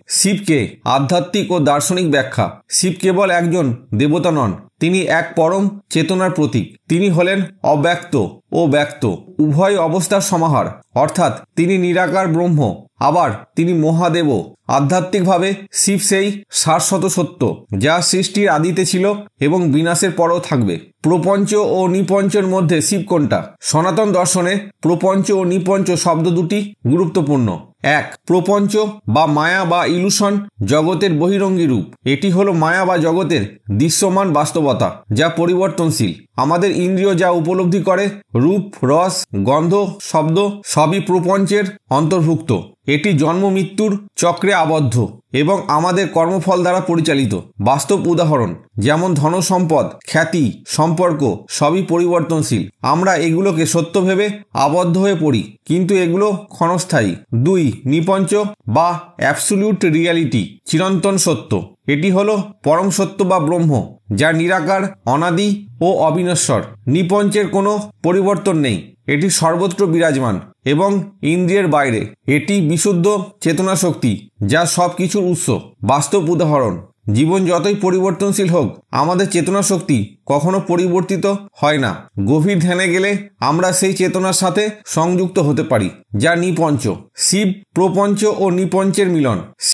শিবকে আধ্যাত্মিক ও দার্শনিক ব্যাখ্যা। শিব কেবল একজন দেবতা নন, তিনি এক পরম চেতনার প্রতীক। তিনি হলেন অব্যক্ত ও ব্যক্ত উভয় অবস্থার সমাহার, অর্থাৎ তিনি নিরাকার ব্রহ্ম, আবার তিনি মহাদেবও। আধ্যাত্মিকভাবে শিব সেই শাশ্বত সত্য যা সৃষ্টির আদিতে ছিল এবং বিনাশের পরেও থাকবে। প্রপঞ্চ ও নিপঞ্চের মধ্যে শিব কোনটা? সনাতন দর্শনে প্রপঞ্চ ও নিপঞ্চ শব্দ দুটি গুরুত্বপূর্ণ। এক, প্রপঞ্চ বা মায়া বা ইলুশন, জগতের বহিরঙ্গী রূপ। এটি হলো মায়া বা জগতের দৃশ্যমান বাস্তবতা যা পরিবর্তনশীল। আমাদের ইন্দ্রিয় যা উপলব্ধি করে, রূপ, রস, গন্ধ, শব্দ, সবই প্রপঞ্চের অন্তর্ভুক্ত। এটি জন্ম মৃত্যুর চক্রে আবদ্ধ এবং আমাদের কর্মফল দ্বারা পরিচালিত। বাস্তব উদাহরণ যেমন ধন সম্পদ, খ্যাতি, সম্পর্ক সবই পরিবর্তনশীল। আমরা এগুলোকে সত্য ভেবে আবদ্ধ হয়ে পড়ি, কিন্তু এগুলো ক্ষণস্থায়ী। দুই, নিপঞ্চ বা অ্যাবসোলিউট রিয়ালিটি, চিরন্তন সত্য। এটি হলো পরম সত্য বা ব্রহ্ম, যা নিরাকার, অনাদি ও অবিনশ্বর। নিপঞ্চের কোনো পরিবর্তন নেই, এটি সর্বত্র বিরাজমান এবং ইন্দ্রিয়ের বাইরে। এটি বিশুদ্ধ চেতনা শক্তি যা সব কিছুর উৎস। বাস্তব উদাহরণ, জীবন যতই পরিবর্তনশীল হোক, আমাদের চেতনা শক্তি কখনো পরিবর্তিত হয় না। গভীর ধ্যানে গেলে আমরা সেই চেতনার সাথে সংযুক্ত হতে পারি, যা নিপঞ্চ। শিব প্রপঞ্চ ও নিপঞ্চের মিলন।